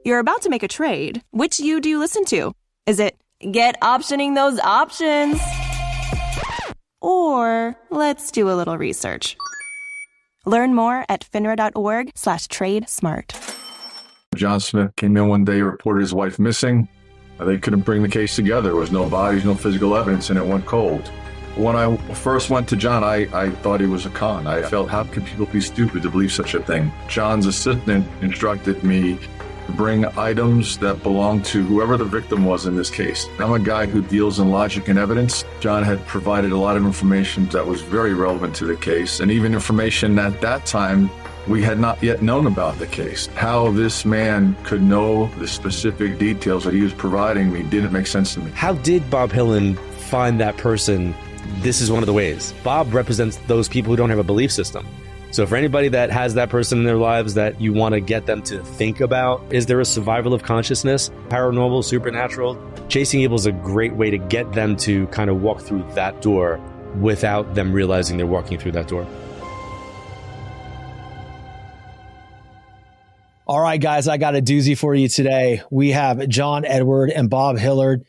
You're about to make a trade. Which you do you listen to? Is it get optioning those options? Or let's do a little research. Learn more at finra.org/trade-smart. John Smith came in one day, reported his wife missing. They couldn't bring the case together. There was no bodies, no physical evidence, and it went cold. When I first went to John, I thought he was a con. I felt, how can people be stupid to believe such a thing? John's assistant instructed me to bring items that belonged to whoever the victim was in this case. I'm a guy who deals in logic and evidence. John had provided a lot of information that was very relevant to the case, and even information at that time we had not yet known about the case. How this man could know the specific details that he was providing me didn't make sense to me. How did Bob Hilland find that person? This is one of the ways. Bob represents those people who don't have a belief system. So for anybody that has that person in their lives that you want to get them to think about, is there a survival of consciousness, paranormal, supernatural? Chasing Evil is a great way to get them to kind of walk through that door without them realizing they're walking through that door. All right, guys, I got a doozy for you today. We have John Edward and Bob Hilland,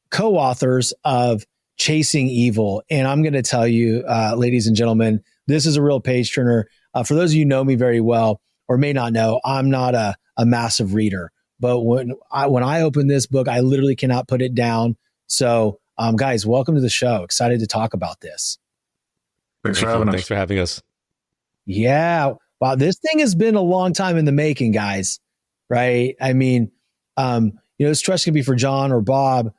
co-authors of Chasing Evil. And I'm going to tell you, ladies and gentlemen, this is a real page turner. For those of you who know me very well or may not know, I'm not a massive reader. But when I open this book, I literally cannot put it down. So, guys, welcome to the show. Excited to talk about this. Thanks for having us. Thanks for having us. Yeah. Wow, this thing has been a long time in the making, guys, right? I mean, this question can be for John or Bob.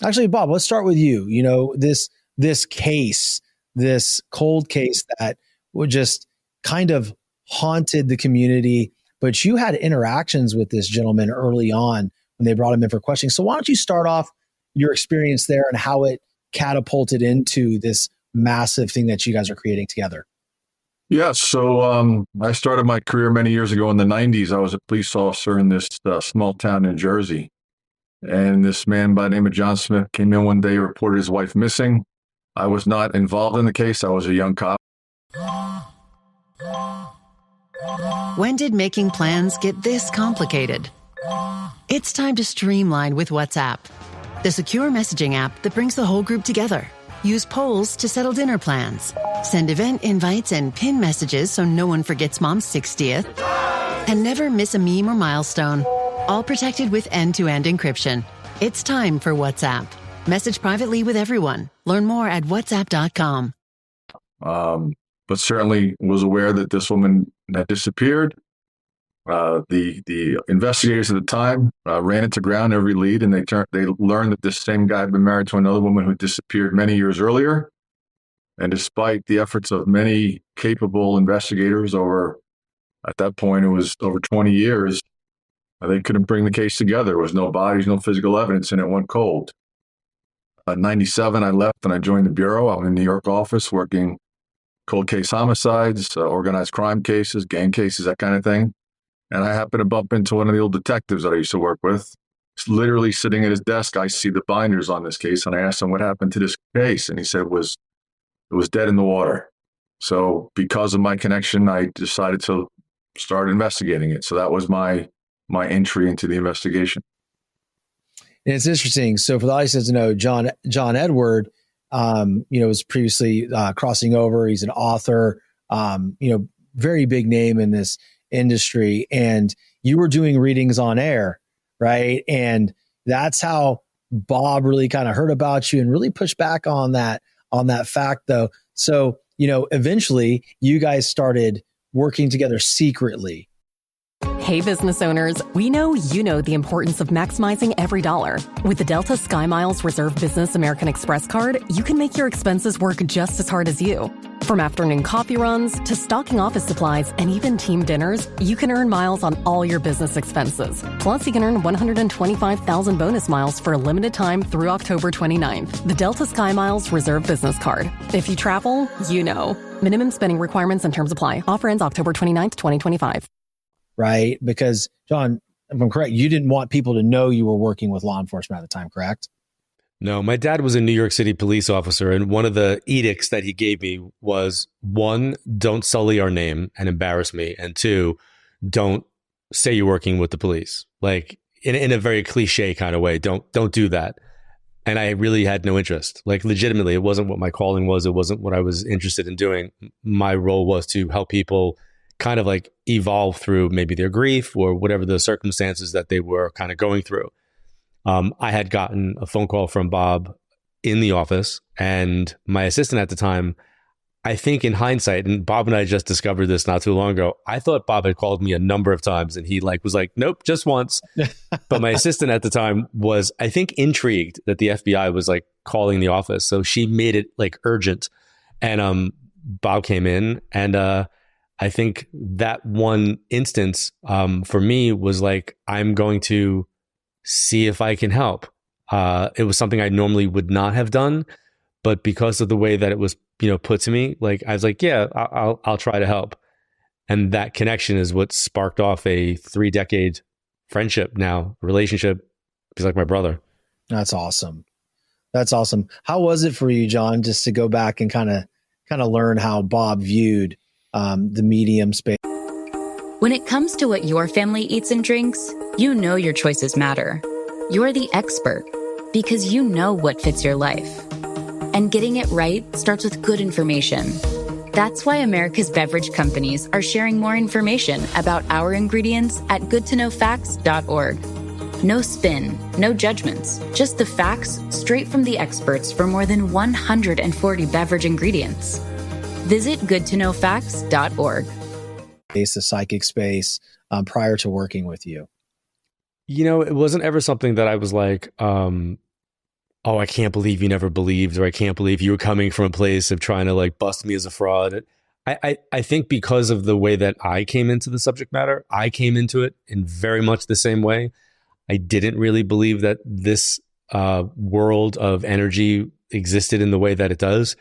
Actually, Bob, let's start with you. You know, this case, this cold case that would just kind of haunted the community, but you had interactions with this gentleman early on when they brought him in for questioning. So why don't you start off your experience there and how it catapulted into this massive thing that you guys are creating together? Yeah, so I started my career many years ago in the 90s. I was a police officer in this small town in Jersey. And this man by the name of John Smith came in one day, reported his wife missing. I was not involved in the case. I was a young cop. When did making plans get this complicated? It's time to streamline with WhatsApp, the secure messaging app that brings the whole group together. Use polls to settle dinner plans. Send event invites and pin messages so no one forgets Mom's 60th. And never miss a meme or milestone. All protected with end-to-end encryption. It's time for WhatsApp. Message privately with everyone. Learn more at whatsapp.com. But certainly was aware that this woman had disappeared. The investigators at the time ran into ground every lead, and they learned that this same guy had been married to another woman who disappeared many years earlier. And despite the efforts of many capable investigators at that point, it was over 20 years, they couldn't bring the case together. There was no bodies, no physical evidence, and it went cold. In 97, I left and I joined the Bureau. I'm in the New York office working cold case homicides, organized crime cases, gang cases, that kind of thing. And I happened to bump into one of the old detectives that I used to work with. He's literally sitting at his desk. I see the binders on this case, and I asked him what happened to this case, and he said it was dead in the water. So because of my connection, I decided to start investigating it. So that was my entry into the investigation. And it's interesting. So for the audience to know, John Edward, was previously crossing over. He's an author, very big name in this industry, and you were doing readings on air, right? And that's how Bob really kind of heard about you and really pushed back on that fact, though. So, eventually you guys started working together secretly. Hey, business owners, we know you know the importance of maximizing every dollar. With the Delta SkyMiles Reserve Business American Express card, you can make your expenses work just as hard as you. From afternoon coffee runs to stocking office supplies and even team dinners, you can earn miles on all your business expenses. Plus, you can earn 125,000 bonus miles for a limited time through October 29th. The Delta SkyMiles Reserve Business Card. If you travel, you know. Minimum spending requirements and terms apply. Offer ends October 29th, 2025. Right? Because, John, if I'm correct, you didn't want people to know you were working with law enforcement at the time, correct? No, my dad was a New York City police officer, and one of the edicts that he gave me was, 1, don't sully our name and embarrass me, and 2, don't say you're working with the police, like in a very cliche kind of way. Don't do that. And I really had no interest. Like legitimately, it wasn't what my calling was. It wasn't what I was interested in doing. My role was to help people kind of like evolve through maybe their grief or whatever the circumstances that they were kind of going through. I had gotten a phone call from Bob in the office, and my assistant at the time, I think in hindsight, and Bob and I just discovered this not too long ago, I thought Bob had called me a number of times and he was like, nope, just once. But my assistant at the time was, I think, intrigued that the FBI was like calling the office. So she made it like urgent. And Bob came in, and I think that one instance for me was like, I'm going to see if I can help. It was something I normally would not have done, but because of the way that it was, put to me, like I was like, yeah, I'll try to help. And that connection is what sparked off a 3-decade friendship now, relationship. He's like my brother. That's awesome. That's awesome. How was it for you, John, just to go back and kind of learn how Bob viewed the medium space? When it comes to what your family eats and drinks, you know your choices matter. You're the expert because you know what fits your life. And getting it right starts with good information. That's why America's beverage companies are sharing more information about our ingredients at goodtoknowfacts.org. No spin, no judgments, just the facts straight from the experts for more than 140 beverage ingredients. Visit goodtoknowfacts.org. The psychic space prior to working with you. It wasn't ever something that I was like, oh, I can't believe you never believed, or I can't believe you were coming from a place of trying to like bust me as a fraud. I think because of the way that I came into the subject matter, I came into it in very much the same way. I didn't really believe that this world of energy existed in the way that it does.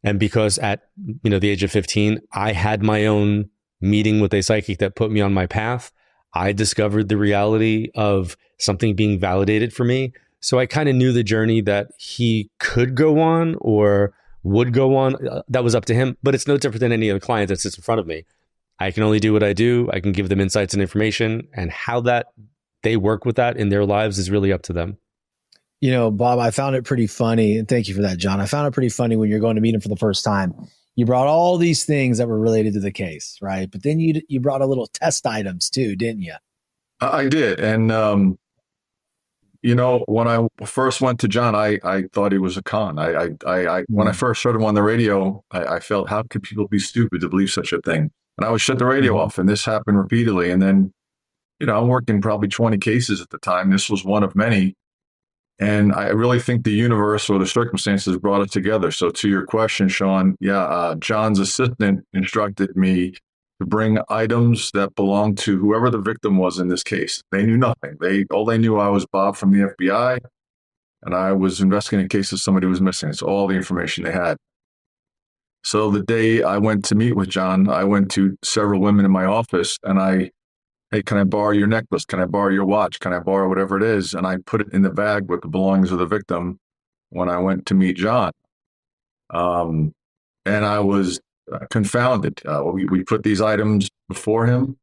And because at the age of 15, I had my own meeting with a psychic that put me on my path. I discovered the reality of something being validated for me. So I kind of knew the journey that he could go on or would go on. That was up to him, but it's no different than any other client that sits in front of me. I can only do what I do. I can give them insights and information, and how that they work with that in their lives is really up to them. Bob, I found it pretty funny, and thank you for that, John. I found it pretty funny when you're going to meet him for the first time. You brought all these things that were related to the case, right? But then you brought a little test items too, didn't you? I did. And, when I first went to John, I thought he was a con. When I first heard him on the radio, I felt, how could people be stupid to believe such a thing? And I would shut the radio off, and this happened repeatedly. And then, I'm working probably 20 cases at the time. This was one of many. And I really think the universe or the circumstances brought it together. So to your question, Shawn, John's assistant instructed me to bring items that belonged to whoever the victim was in this case. They knew nothing. All they knew, I was Bob from the FBI, and I was investigating a case of somebody who was missing. It's all the information they had. So the day I went to meet with John, I went to several women in my office, and hey, can I borrow your necklace? Can I borrow your watch? Can I borrow whatever it is? And I put it in the bag with the belongings of the victim when I went to meet John. And I was confounded. We put these items before him,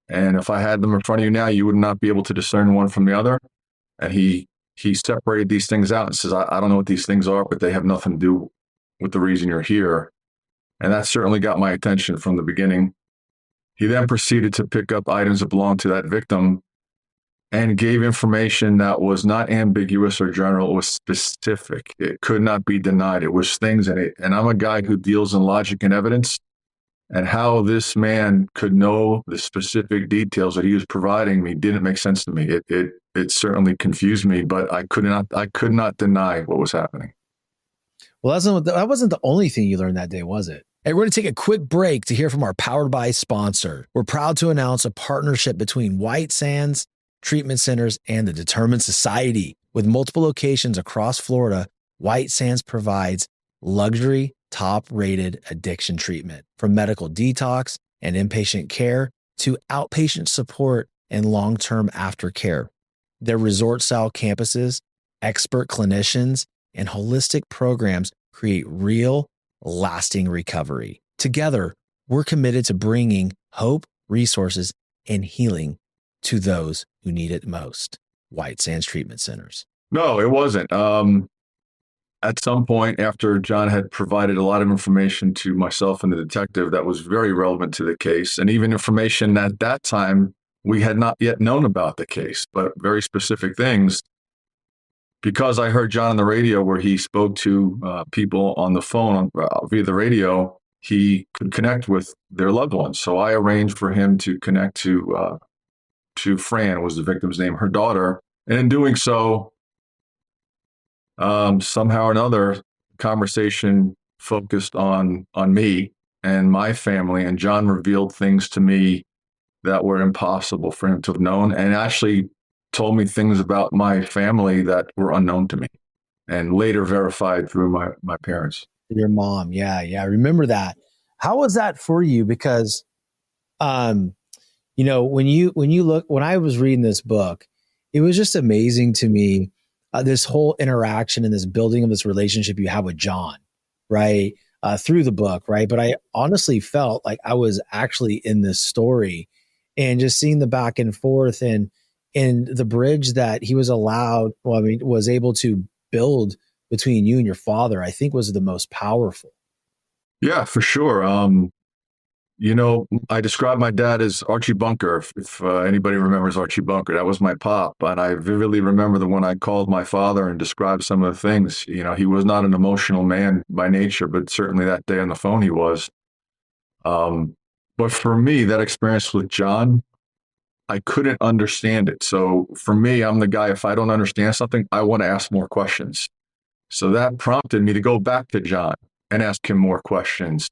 and if I had them in front of you now, you would not be able to discern one from the other. And he separated these things out and says, I don't know what these things are, but they have nothing to do with the reason you're here. And that certainly got my attention from the beginning. He then proceeded to pick up items that belonged to that victim and gave information that was not ambiguous or general. It was specific. It could not be denied. It was things in it. And I'm a guy who deals in logic and evidence, and how this man could know the specific details that he was providing me didn't make sense to me. It certainly confused me, but I could not deny what was happening. Well, that wasn't the only thing you learned that day, was it? Hey, we're going to take a quick break to hear from our Powered By sponsor. We're proud to announce a partnership between White Sands Treatment Centers and the Determined Society. With multiple locations across Florida, White Sands provides luxury, top-rated addiction treatment, from medical detox and inpatient care to outpatient support and long-term aftercare. Their resort-style campuses, expert clinicians, and holistic programs create real, lasting recovery. Together, we're committed to bringing hope, resources, and healing to those who need it most. White Sands Treatment Centers. No, it wasn't. At some point after John had provided a lot of information to myself and the detective that was very relevant to the case, and even information at that time we had not yet known about the case, but very specific things, because I heard John on the radio where he spoke to people on the phone via the radio, he could connect with their loved ones. So I arranged for him to connect to Fran, was the victim's name, her daughter. And in doing so, somehow or another, conversation focused on me and my family, and John revealed things to me that were impossible for him to have known, and actually told me things about my family that were unknown to me, and later verified through my parents. Your mom, yeah, I remember that. How was that for you? Because, when I was reading this book, it was just amazing to me. This whole interaction and this building of this relationship you have with John, right? Through the book, right? But I honestly felt like I was actually in this story, and just seeing the back and forth and the bridge that he was was able to build between you and your father, I think was the most powerful. Yeah, for sure. I describe my dad as Archie Bunker. If anybody remembers Archie Bunker, that was my pop. And I vividly remember the one I called my father and described some of the things. He was not an emotional man by nature, but certainly that day on the phone he was. But for me, that experience with John, I couldn't understand it. So for me, I'm the guy, if I don't understand something, I want to ask more questions. So that prompted me to go back to John and ask him more questions.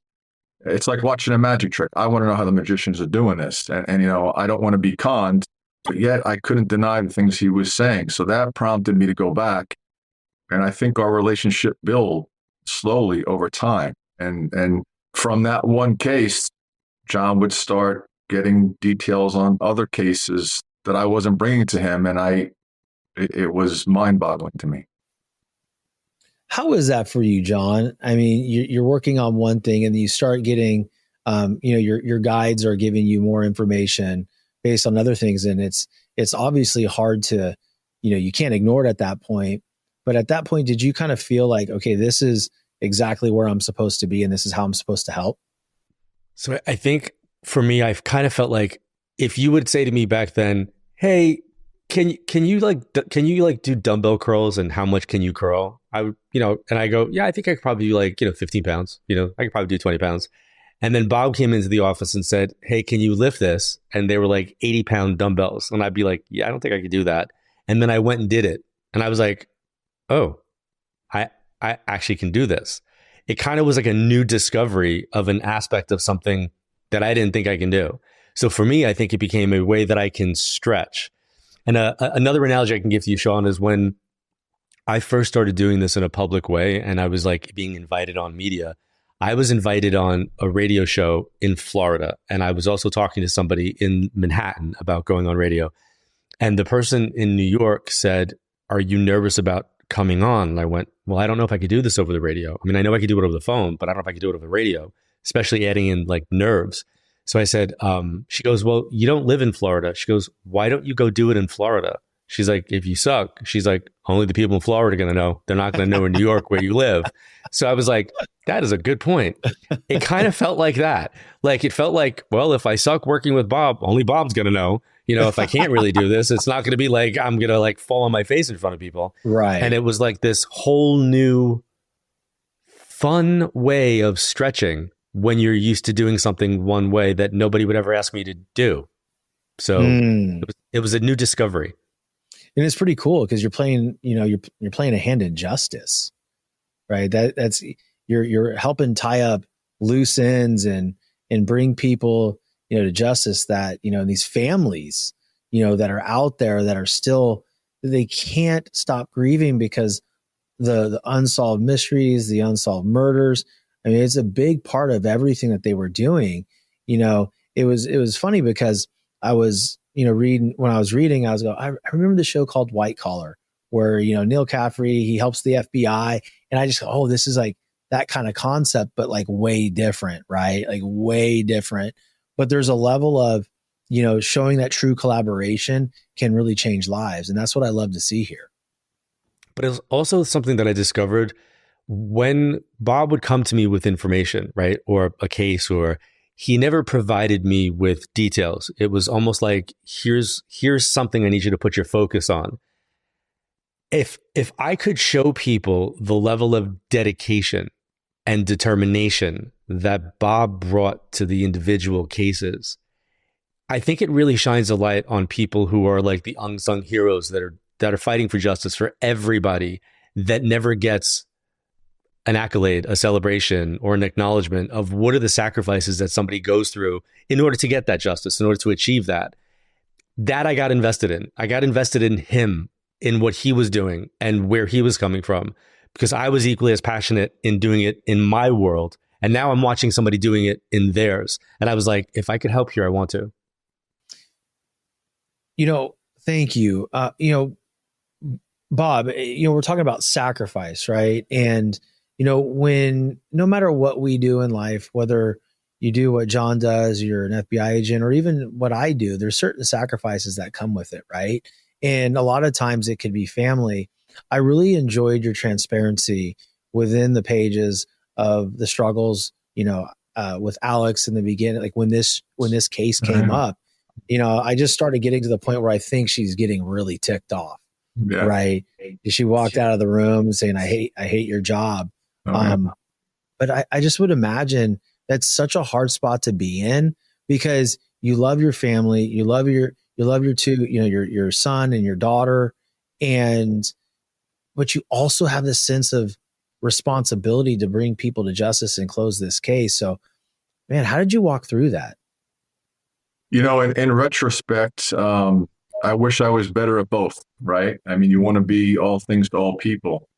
It's like watching a magic trick. I want to know how the magicians are doing this. And I don't want to be conned, but yet I couldn't deny the things he was saying. So that prompted me to go back. And I think our relationship built slowly over time. And from that one case, John would start getting details on other cases that I wasn't bringing to him. And it was mind-boggling to me. How is that for you, John? I mean, you're working on one thing and you start getting, your guides are giving you more information based on other things. And it's obviously hard to, you can't ignore it at that point. But at that point, did you kind of feel like, okay, this is exactly where I'm supposed to be and this is how I'm supposed to help? So I think for me, I've kind of felt like if you would say to me back then, hey, can you do dumbbell curls and how much can you curl? I would, and I go, yeah, I think I could probably do 15 pounds, I could probably do 20 pounds. And then Bob came into the office and said, hey, can you lift this? And they were like 80-pound dumbbells. And I'd be like, yeah, I don't think I could do that. And then I went and did it. And I was like, oh, I actually can do this. It kind of was like a new discovery of an aspect of something that I didn't think I can do. So for me, I think it became a way that I can stretch. And another analogy I can give to you, Shawn, is when I first started doing this in a public way and I was like being invited on media. I was invited on a radio show in Florida, and I was also talking to somebody in Manhattan about going on radio. And the person in New York said, are you nervous about coming on? And I went, well, I don't know if I could do this over the radio. I mean, I know I could do it over the phone, but I don't know if I could do it over the radio, especially adding in like nerves. So I said, she goes, well, you don't live in Florida. She goes, why don't you go do it in Florida? She's like, if you suck, she's like, only the people in Florida are going to know. They're not going to know in New York where you live. So I was like, that is a good point. It kind of felt like that. Like, it felt like, well, if I suck working with Bob, only Bob's going to know. If I can't really do this, it's not going to be like, I'm going to like fall on my face in front of people. Right. And it was like this whole new fun way of stretching when you're used to doing something one way that nobody would ever ask me to do. So it was a new discovery. And it's pretty cool because you're playing, you're playing a hand in justice, right? That's you're helping tie up loose ends and bring people, to justice that, these families, that are out there that are still, they can't stop grieving because the unsolved mysteries, the unsolved murders. I mean, it's a big part of everything that they were doing. It was funny because I was, when I was reading, I was going, I remember the show called White Collar where, Neil Caffrey, he helps the FBI. And I just go, oh, this is like that kind of concept, but like way different, right? Like way different. But there's a level of, showing that true collaboration can really change lives. And that's what I love to see here. But it's also something that I discovered when Bob would come to me with information, right? Or a case, or he never provided me with details. It was almost like, here's something I need you to put your focus on. If I could show people the level of dedication and determination that Bob brought to the individual cases, I think it really shines a light on people who are like the unsung heroes that are fighting for justice for everybody, that never gets an accolade, a celebration, or an acknowledgement of what are the sacrifices that somebody goes through in order to get that justice, in order to achieve that. That I got invested in. I got invested in him, in what he was doing and where he was coming from, because I was equally as passionate in doing it in my world. And now I'm watching somebody doing it in theirs. And I was like, if I could help here, I want to. Thank you. Bob, we're talking about sacrifice, right? And, when no matter what we do in life, whether you do what John does, you're an FBI agent, or even what I do, there's certain sacrifices that come with it, right? And a lot of times it could be family. I really enjoyed your transparency within the pages of the struggles, with Alex in the beginning, like when this case came up, I just started getting to the point where I think she's getting really ticked off. Yeah. Right. She walked out of the room saying, I hate your job. But I just would imagine that's such a hard spot to be in, because you love your family, you love your two, your son and your daughter, but you also have this sense of responsibility to bring people to justice and close this case. So, man, how did you walk through that? In retrospect, I wish I was better at both, right? I mean, you want to be all things to all people.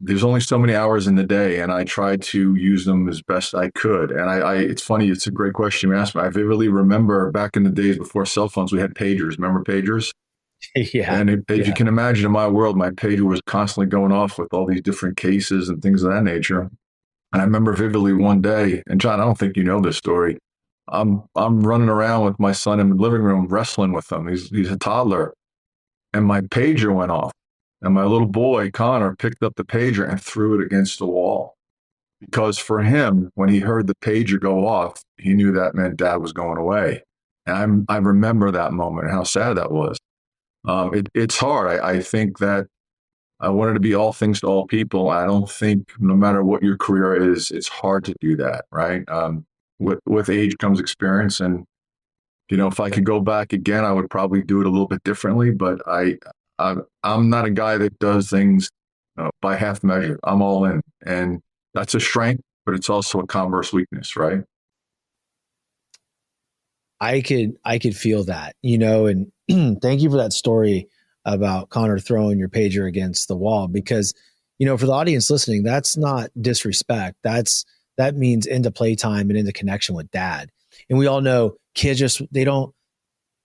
There's only so many hours in the day, and I tried to use them as best I could. And it's funny, it's a great question you asked me. I vividly remember back in the days before cell phones, we had pagers. Remember pagers? Yeah. And you can imagine, in my world, my pager was constantly going off with all these different cases and things of that nature. And I remember vividly one day, and John, I don't think you know this story. I'm running around with my son in the living room, wrestling with him. He's a toddler, and my pager went off. And my little boy, Connor, picked up the pager and threw it against the wall. Because for him, when he heard the pager go off, he knew that meant Dad was going away. And I remember that moment and how sad that was. It's hard. I think that I wanted to be all things to all people. I don't think, no matter what your career is, it's hard to do that, right? With age comes experience. And, if I could go back again, I would probably do it a little bit differently. But I'm not a guy that does things by half measure. I'm all in. And that's a strength, but it's also a converse weakness, right? I could feel that, and thank you for that story about Connor throwing your pager against the wall, because, for the audience listening, that's not disrespect. That means into playtime and into connection with Dad. And we all know kids they don't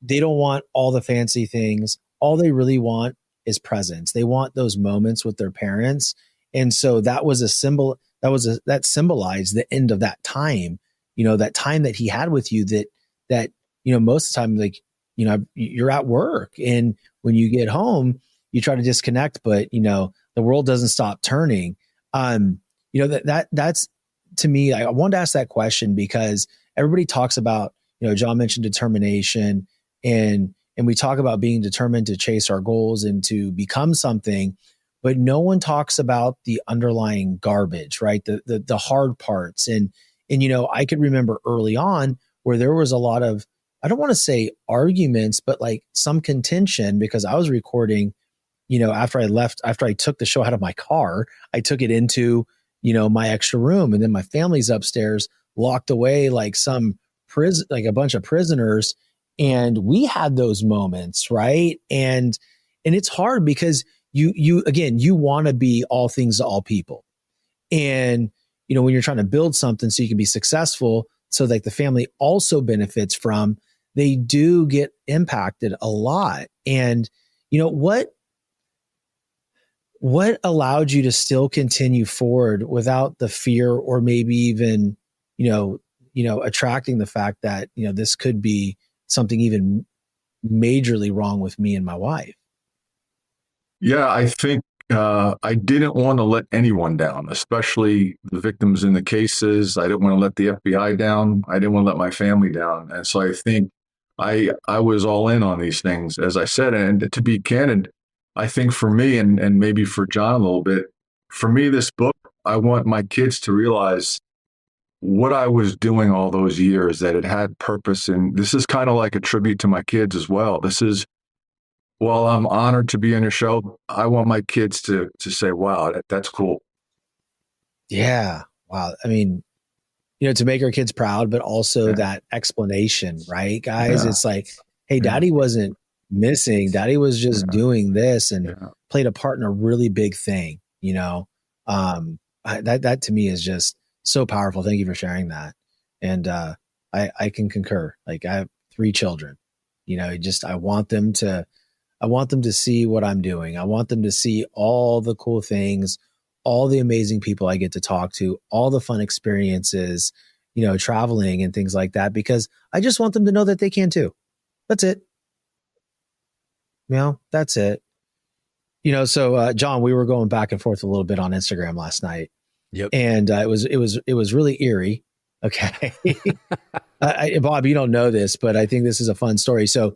want all the fancy things. All they really want is presence. They want those moments with their parents. And so that was a symbol that symbolized the end of that time, that time that he had with you, that most of the time, like, you're at work, and when you get home, you try to disconnect, but the world doesn't stop turning. That's, to me, I wanted to ask that question because everybody talks about, John mentioned determination, and we talk about being determined to chase our goals and to become something, but no one talks about the underlying garbage, right? The hard parts. And I could remember early on where there was a lot of, I don't want to say arguments, but like some contention, because I was recording, after I took the show out of my car, I took it into, my extra room, and then my family's upstairs locked away like like a bunch of prisoners. And we had those moments, right? And it's hard because you want to be all things to all people. And, when you're trying to build something so you can be successful, so like the family also benefits from, they do get impacted a lot. And, what allowed you to still continue forward without the fear, or maybe even, attracting the fact that, this could be something even majorly wrong with me and my wife. Yeah, I think I didn't want to let anyone down, especially the victims in the cases. I didn't want to let the FBI down. I didn't want to let my family down. And so I think I was all in on these things, as I said. And to be candid, I think for me and maybe for John a little bit, for me, this book, I want my kids to realize what I was doing all those years, that it had purpose. And this is kind of like a tribute to my kids as well. This is, while I'm honored to be on your show, I want my kids to say, wow, that's cool. Yeah. Wow. I mean, to make our kids proud, but also that explanation, right, guys? It's like, hey, daddy wasn't missing. Daddy was just doing this and played a part in a really big thing, that to me is just so powerful. Thank you for sharing that. And I can concur. Like, I have 3 children, I want them to see what I'm doing. I want them to see all the cool things, all the amazing people I get to talk to, all the fun experiences, traveling and things like that, because I just want them to know that they can too. That's it. That's it. So John, we were going back and forth a little bit on Instagram last night. Yep. And it was really eerie. Okay. Bob, you don't know this, but I think this is a fun story. So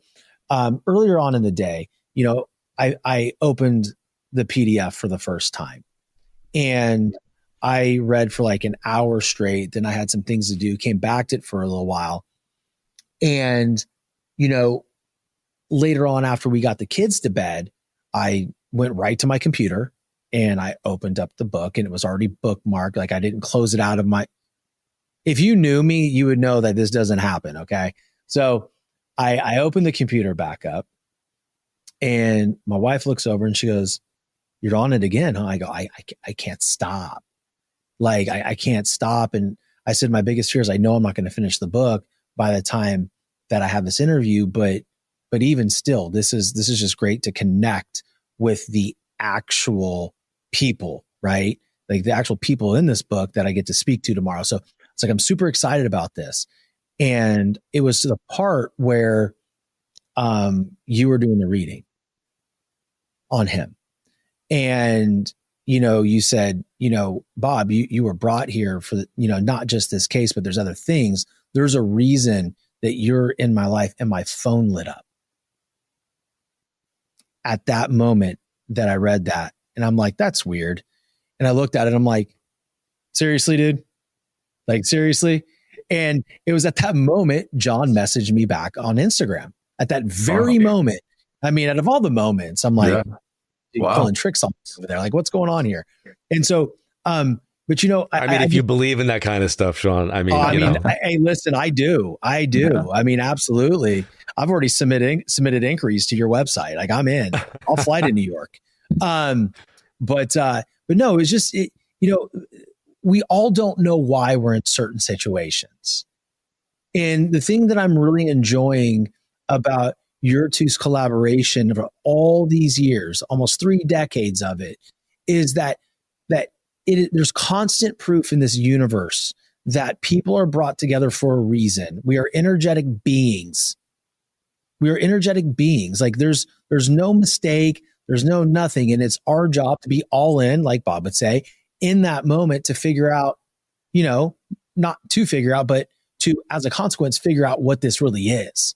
earlier on in the day, I opened the PDF for the first time and I read for like an hour straight. Then I had some things to do, came back to it for a little while. And, later on after we got the kids to bed, I went right to my computer and I opened up the book and it was already bookmarked. Like, I didn't close it out of if you knew me, you would know that this doesn't happen. Okay. So I opened the computer back up and my wife looks over and she goes, "You're on it again, huh?" I go, I can't stop. Like, I can't stop. And I said, my biggest fear is I know I'm not going to finish the book by the time that I have this interview, but even still, this is just great to connect with the actual people, right? Like the actual people in this book that I get to speak to tomorrow. So it's like, I'm super excited about this. And it was to the part where you were doing the reading on him. And, you said, Bob, you were brought here for, not just this case, but there's other things. There's a reason that you're in my life, and my phone lit up at that moment that I read that. And I'm like, that's weird. And I looked at it. I'm like, seriously, dude? Like, seriously? And it was at that moment, John messaged me back on Instagram at that very moment. I mean, out of all the moments, I'm like, pulling tricks on me over there. Like, what's going on here? And so, but if you believe in that kind of stuff, Shawn, hey, listen, I do. Yeah. I mean, absolutely. I've already submitted inquiries to your website. Like, I'm in. I'll fly to New York. But no, it's just, we all don't know why we're in certain situations. And the thing that I'm really enjoying about your two's collaboration for all these years, almost 3 decades of it, is that there's constant proof in this universe that people are brought together for a reason. We are energetic beings. Like, there's no mistake. There's no nothing. And it's our job to be all in, like Bob would say, in that moment to figure out, not to figure out, but to, as a consequence, figure out what this really is.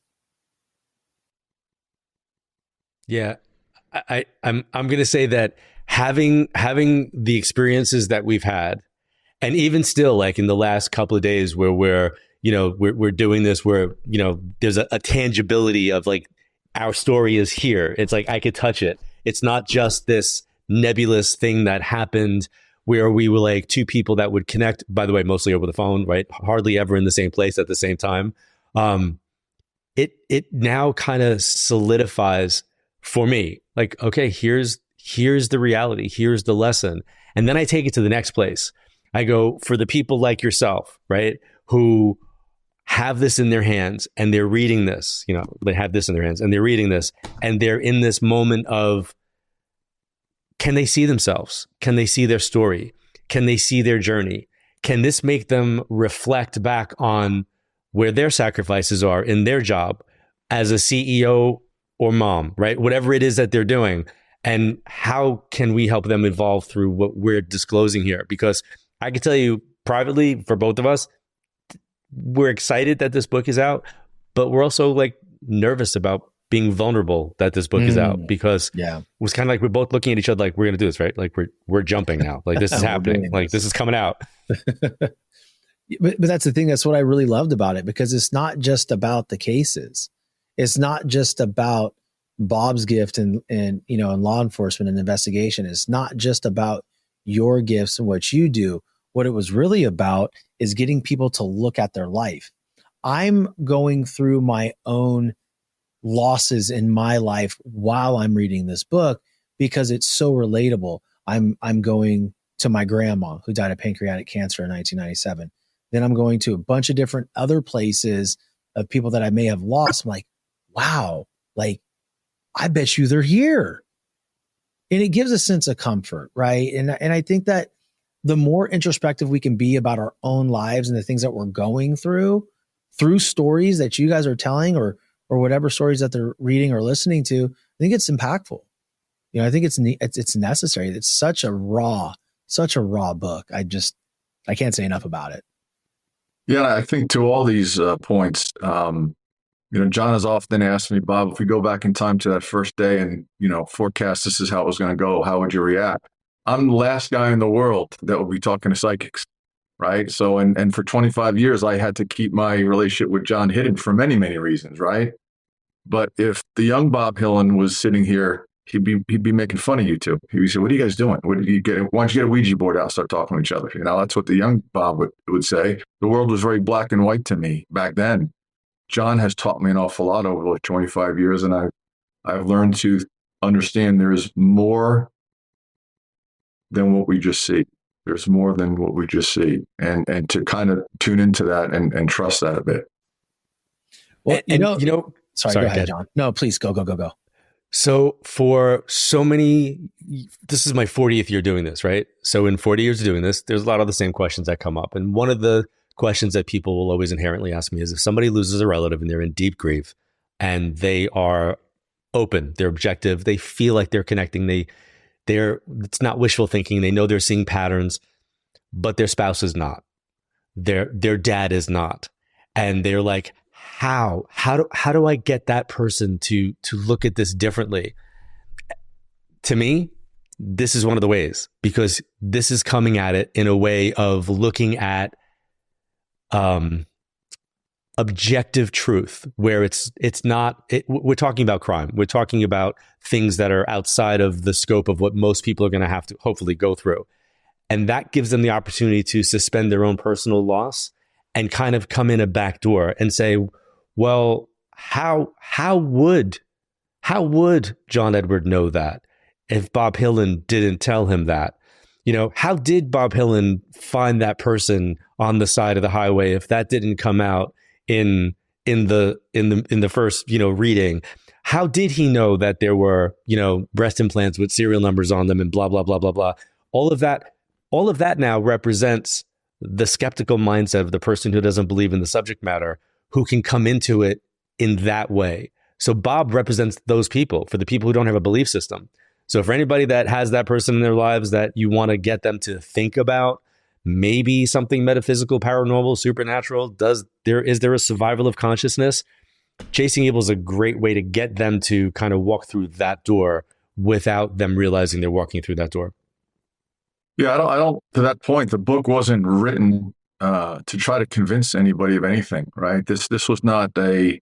Yeah. I'm going to say that having the experiences that we've had, and even still, like in the last couple of days where we're doing this, where, there's a tangibility of like, our story is here. It's like, I could touch it. It's not just this nebulous thing that happened where we were like 2 people that would connect, by the way, mostly over the phone, right? Hardly ever in the same place at the same time. It now kind of solidifies for me, like, okay, here's the reality. Here's the lesson. And then I take it to the next place. I go, for the people like yourself, right? Who have this in their hands and they're reading this, they have this in their hands and they're reading this and they're in this moment of, can they see themselves? Can they see their story? Can they see their journey? can this make them reflect back on where their sacrifices are in their job as a CEO or mom, right? Whatever it is that they're doing. And how can we help them evolve through what we're disclosing here? Because I can tell you privately, for both of us, we're excited that this book is out, but we're also like nervous about being vulnerable that this book is out, because it was kind of like we're both looking at each other like, we're going to do this, right? Like we're jumping now. Like this is happening. Like this is coming out. But that's the thing. That's what I really loved about it, because it's not just about the cases. It's not just about Bob's gift and law enforcement and investigation. It's not just about your gifts and what you do. What it was really about is getting people to look at their life. I'm going through my own losses in my life while I'm reading this book, because it's so relatable. I'm going to my grandma who died of pancreatic cancer in 1997. Then I'm going to a bunch of different other places of people that I may have lost. I'm like, wow, like, I bet you they're here. And it gives a sense of comfort, right? And I think that the more introspective we can be about our own lives and the things that we're going through stories that you guys are telling, or whatever stories that they're reading or listening to, I think it's impactful. I think it's necessary. It's such a raw book. I can't say enough about it. Yeah, I think to all these points, John has often asked me, Bob, if we go back in time to that first day and, forecast this is how it was going to go, how would you react? I'm the last guy in the world that would be talking to psychics, right? So, and for 25 years, I had to keep my relationship with John hidden for many, many reasons, right? But if the young Bob Hilland was sitting here, he'd be making fun of you two. He'd say, "What are you guys doing? Why don't you get a Ouija board out and start talking to each other?" That's what the young Bob would say. The world was very black and white to me back then. John has taught me an awful lot over the 25 years, and I've learned to understand there's more than what we just see. There's more than what we just see, and to kind of tune into that and trust that a bit. Well, sorry, go ahead, John. No, please go. So for so many, this is my 40th year doing this, right? So in 40 years of doing this, there's a lot of the same questions that come up. And one of the questions that people will always inherently ask me is, if somebody loses a relative and they're in deep grief and they are open, they're objective, they feel like they're connecting, it's not wishful thinking, they know they're seeing patterns, but their spouse is not, their dad is not. And they're like, how do I get that person to look at this differently? To me, this is one of the ways, because this is coming at it in a way of looking at objective truth, where we're talking about crime. We're talking about things that are outside of the scope of what most people are going to have to hopefully go through. And that gives them the opportunity to suspend their own personal loss and kind of come in a back door and say, well, how would John Edward know that if Bob Hilland didn't tell him that? How did Bob Hilland find that person on the side of the highway if that didn't come out in the first reading? How did he know that there were breast implants with serial numbers on them and blah blah blah blah blah? All of that now represents the skeptical mindset of the person who doesn't believe in the subject matter, who can come into it in that way. So Bob represents those people, for the people who don't have a belief system. So for anybody that has that person in their lives that you want to get them to think about maybe something metaphysical, paranormal, supernatural, is there a survival of consciousness? Chasing Evil is a great way to get them to kind of walk through that door without them realizing they're walking through that door. Yeah, I don't. To that point, the book wasn't written to try to convince anybody of anything, right? This was not an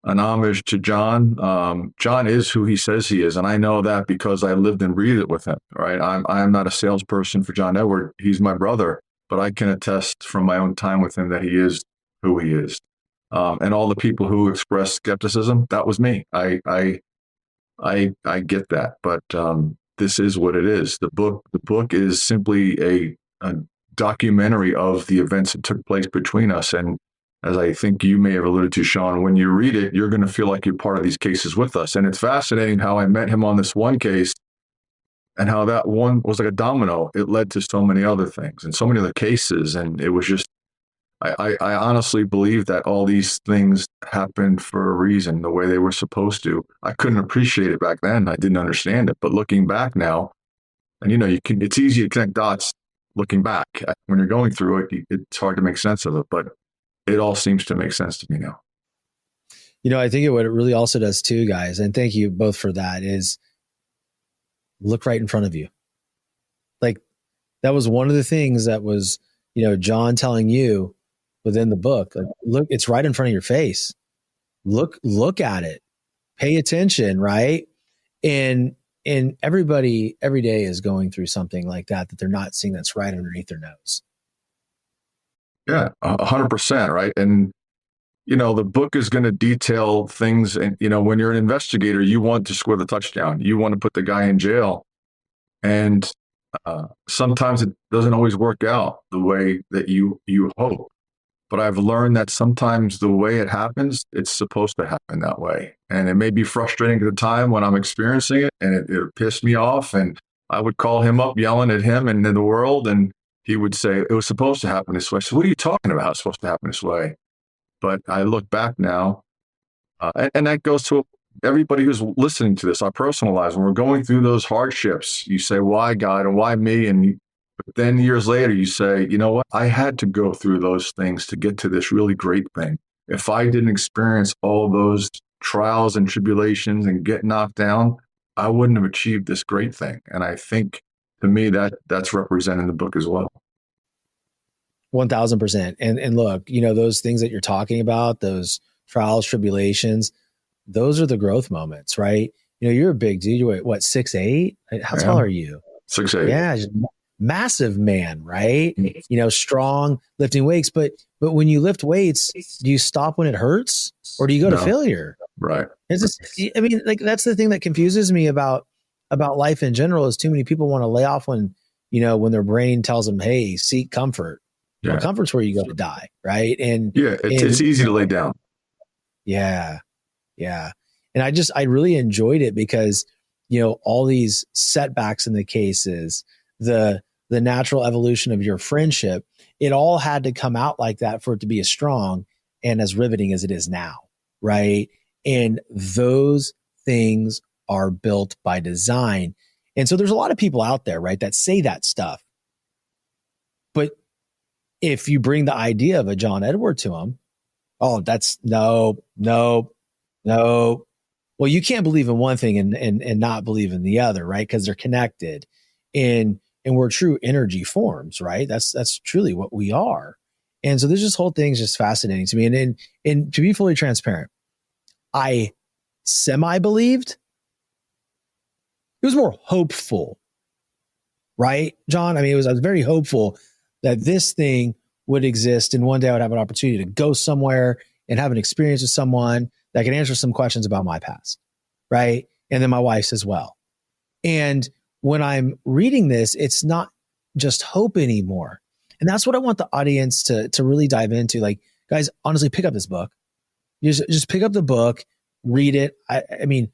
homage to John. John is who he says he is, and I know that because I lived and breathed it with him, right? I'm not a salesperson for John Edward. He's my brother, but I can attest from my own time with him that he is who he is. And all the people who express skepticism, that was me. I get that, but this is what it is. The book is simply a documentary of the events that took place between us. And as I think you may have alluded to, Shawn, when you read it, you're going to feel like you're part of these cases with us. And it's fascinating how I met him on this one case. and how that one was like a domino. It led to so many other things and so many other cases. And it was just, I honestly believe that all these things happened for a reason, the way they were supposed to. I couldn't appreciate it back then. I didn't understand it. But looking back now, and it's easy to connect dots looking back. When you're going through it, it's hard to make sense of it, but it all seems to make sense to me now. I think what it really also does too, guys, and thank you both for that, is look right in front of you. Like, that was one of the things that was, John telling you within the book, like, look, it's right in front of your face. Look at it, pay attention. Right. And everybody every day is going through something like that they're not seeing, that's right underneath their nose. Yeah, 100%. Right. And, the book is going to detail things. And, when you're an investigator, you want to score the touchdown. You want to put the guy in jail. And sometimes it doesn't always work out the way that you hope. But I've learned that sometimes the way it happens, it's supposed to happen that way. And it may be frustrating at the time when I'm experiencing it, and it pissed me off. And I would call him up yelling at him and in the world, and he would say, it was supposed to happen this way. So what are you talking about? It's supposed to happen this way. But I look back now, and that goes to everybody who's listening to this, our personal lives. When we're going through those hardships, you say, why God and why me? But then years later, you say, you know what? I had to go through those things to get to this really great thing. If I didn't experience all those trials and tribulations and get knocked down, I wouldn't have achieved this great thing. And I think, to me, that's represented in the book as well. 1000%. And look, those things that you're talking about, those trials, tribulations, those are the growth moments, right? You're a big dude. You're what, 6'8"? How tall are you? 6'8". Yeah. Massive man, right? Strong, lifting weights. But when you lift weights, do you stop when it hurts, or do you go to failure? Right. That's the thing that confuses me about life in general, is too many people want to lay off when their brain tells them, hey, seek comfort. Yeah. Well, comfort's where you go to die. Right. And it's easy to lay down. Yeah. Yeah. And I really enjoyed it because, all these setbacks in the cases, the natural evolution of your friendship, it all had to come out like that for it to be as strong and as riveting as it is now. Right. And those things are built by design. And so there's a lot of people out there, right, that say that stuff. But if you bring the idea of a John Edward to them, oh, that's no. Well, you can't believe in one thing and not believe in the other, right? Because they're connected. And we're true energy forms, right? That's truly what we are. And so this whole thing's just fascinating to me. And to be fully transparent, I semi-believed. It was more hopeful, right, John? I mean, I was very hopeful that this thing would exist, and one day I would have an opportunity to go somewhere and have an experience with someone that can answer some questions about my past, right? And then my wife's as well. And when I'm reading this, it's not just hope anymore. And that's what I want the audience to really dive into. Like, guys, honestly, pick up this book. Just pick up the book, read it. I mean,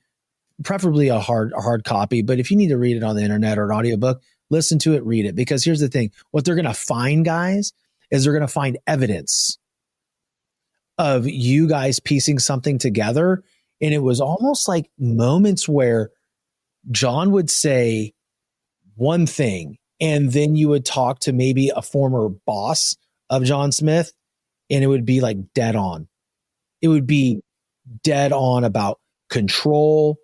preferably a hard copy, but if you need to read it on the internet or an audiobook, listen to it, read it. Because here's the thing, what they're going to find, guys, is they're going to find evidence of you guys piecing something together. And it was almost like moments where John would say one thing, and then you would talk to maybe a former boss of John Smith, and it would be like dead on. It would be dead on about control,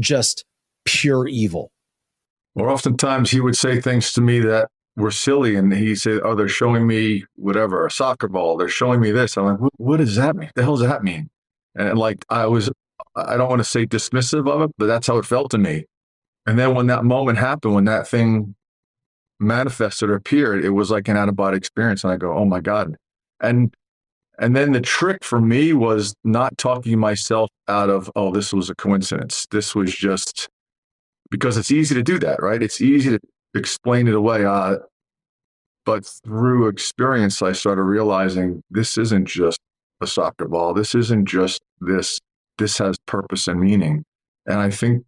just pure evil. Or oftentimes he would say things to me that were silly, and he said, oh, they're showing me whatever, a soccer ball. They're showing me this. I'm like, what does that mean? The hell does that mean? And like, I don't want to say dismissive of it, but that's how it felt to me. And then when that moment happened, when that thing manifested or appeared, it was like an out-of-body experience. And I go, oh my God. And then the trick for me was not talking myself out of, oh, this was a coincidence. This was just, because it's easy to do that, right? It's easy to explain it away. But through experience, I started realizing this isn't just a soccer ball. This isn't just this. This has purpose and meaning. And I think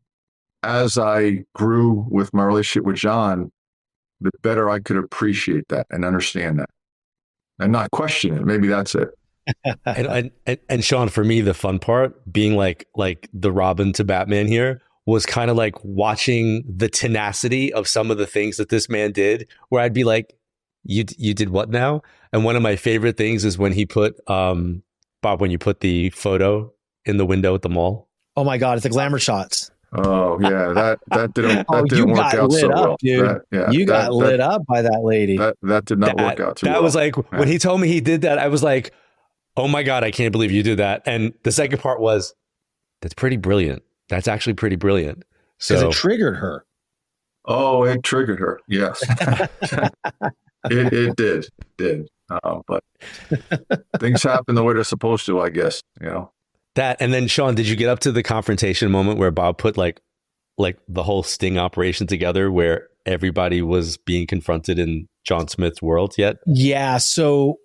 as I grew with my relationship with John, the better I could appreciate that and understand that and not question it. Maybe that's it. and Shawn, for me, the fun part being like the Robin to Batman here was kind of like watching the tenacity of some of the things that this man did, where I'd be like, you did what now? And one of my favorite things is when he put, Bob, when you put the photo in the window at the mall. Oh my God, it's the glamour shots. Oh yeah, that didn't work out so well. Dude. You got lit up by that lady. That did not work out too well. That was like, when he told me he did that, I was like, oh my God, I can't believe you did that. And the second part was, that's pretty brilliant. That's actually pretty brilliant. So it triggered her. Oh, it triggered her. Yes, it did. But things happen the way they're supposed to, I guess. That, and then Shawn, did you get up to the confrontation moment where Bob put like the whole sting operation together, where everybody was being confronted in John Smith's world yet? Yeah. So